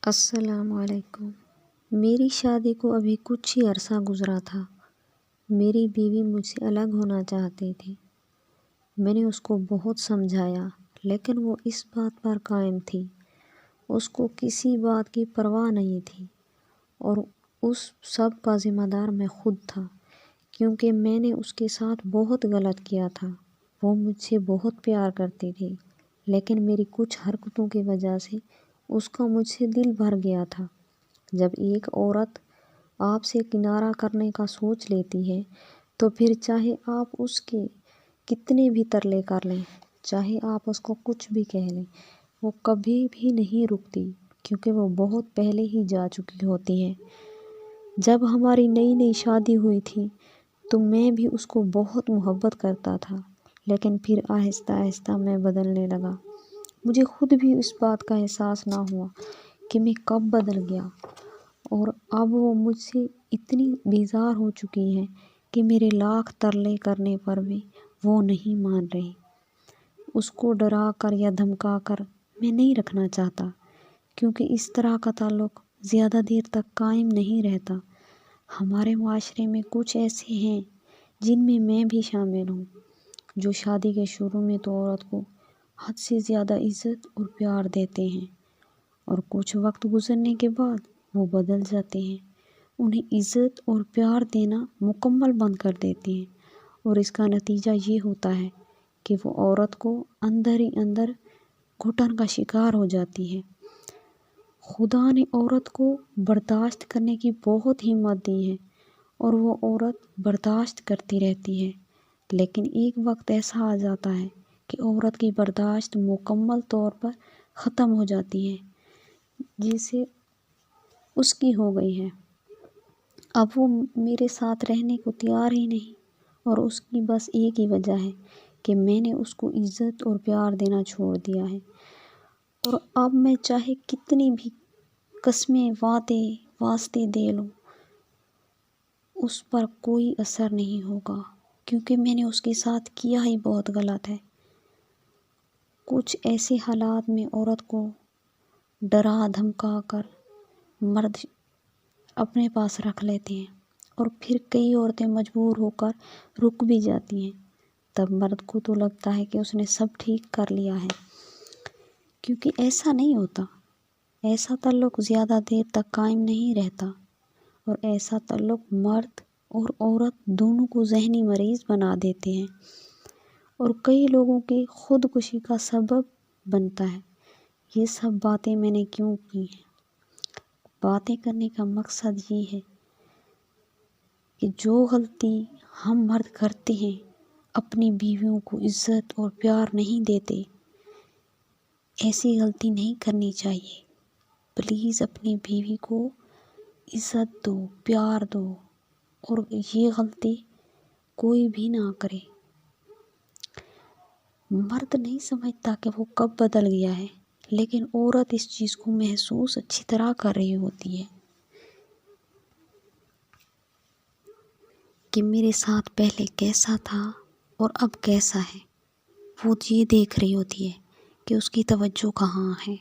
السلام علیکم۔ میری شادی کو ابھی کچھ ہی عرصہ گزرا تھا۔ میری بیوی مجھ سے الگ ہونا چاہتی تھی۔ میں نے اس کو بہت سمجھایا لیکن وہ اس بات پر قائم تھی۔ اس کو کسی بات کی پرواہ نہیں تھی اور اس سب کا ذمہ دار میں خود تھا، کیونکہ میں نے اس کے ساتھ بہت غلط کیا تھا۔ وہ مجھ سے بہت پیار کرتی تھی لیکن میری کچھ حرکتوں کی وجہ سے اس کا مجھ سے دل بھر گیا تھا۔ جب ایک عورت آپ سے کنارہ کرنے کا سوچ لیتی ہے تو پھر چاہے آپ اس کے کتنے بھی ترلے کر لیں، چاہے آپ اس کو کچھ بھی کہہ لیں، وہ کبھی بھی نہیں رکتی، کیونکہ وہ بہت پہلے ہی جا چکی ہوتی ہے۔ جب ہماری نئی نئی شادی ہوئی تھی تو میں بھی اس کو بہت محبت کرتا تھا، لیکن پھر آہستہ آہستہ میں بدلنے لگا۔ مجھے خود بھی اس بات کا احساس نہ ہوا کہ میں کب بدل گیا، اور اب وہ مجھ سے اتنی بیزار ہو چکی ہے کہ میرے لاکھ ترلے کرنے پر بھی وہ نہیں مان رہی۔ اس کو ڈرا کر یا دھمکا کر میں نہیں رکھنا چاہتا، کیونکہ اس طرح کا تعلق زیادہ دیر تک قائم نہیں رہتا۔ ہمارے معاشرے میں کچھ ایسے ہیں جن میں بھی شامل ہوں، جو شادی کے شروع میں تو عورت کو حد سے زیادہ عزت اور پیار دیتے ہیں، اور کچھ وقت گزرنے کے بعد وہ بدل جاتے ہیں، انہیں عزت اور پیار دینا مکمل بند کر دیتے ہیں، اور اس کا نتیجہ یہ ہوتا ہے کہ وہ عورت کو اندر ہی اندر گھٹن کا شکار ہو جاتی ہے۔ خدا نے عورت کو برداشت کرنے کی بہت ہمت دی ہے اور وہ عورت برداشت کرتی رہتی ہے، لیکن ایک وقت ایسا آ جاتا ہے کہ عورت کی برداشت مکمل طور پر ختم ہو جاتی ہے، جیسے اس کی ہو گئی ہے۔ اب وہ میرے ساتھ رہنے کو تیار ہی نہیں، اور اس کی بس ایک ہی وجہ ہے کہ میں نے اس کو عزت اور پیار دینا چھوڑ دیا ہے، اور اب میں چاہے کتنی بھی قسمیں واسطے دے لوں، اس پر کوئی اثر نہیں ہوگا، کیونکہ میں نے اس کے ساتھ کیا ہی بہت غلط ہے۔ کچھ ایسے حالات میں عورت کو ڈرا دھمکا کر مرد اپنے پاس رکھ لیتے ہیں، اور پھر کئی عورتیں مجبور ہو کر رک بھی جاتی ہیں۔ تب مرد کو تو لگتا ہے کہ اس نے سب ٹھیک کر لیا ہے، کیونکہ ایسا نہیں ہوتا۔ ایسا تعلق زیادہ دیر تک قائم نہیں رہتا، اور ایسا تعلق مرد اور عورت دونوں کو ذہنی مریض بنا دیتے ہیں، اور کئی لوگوں کی خودکشی کا سبب بنتا ہے۔ یہ سب باتیں میں نے کیوں کی ہیں؟ باتیں کرنے کا مقصد یہ ہے کہ جو غلطی ہم مرد کرتے ہیں، اپنی بیویوں کو عزت اور پیار نہیں دیتے، ایسی غلطی نہیں کرنی چاہیے۔ پلیز اپنی بیوی کو عزت دو، پیار دو، اور یہ غلطی کوئی بھی نہ کرے۔ مرد نہیں سمجھتا کہ وہ کب بدل گیا ہے، لیکن عورت اس چیز کو محسوس اچھی طرح کر رہی ہوتی ہے کہ میرے ساتھ پہلے کیسا تھا اور اب کیسا ہے۔ وہ یہ دیکھ رہی ہوتی ہے کہ اس کی توجہ کہاں ہے۔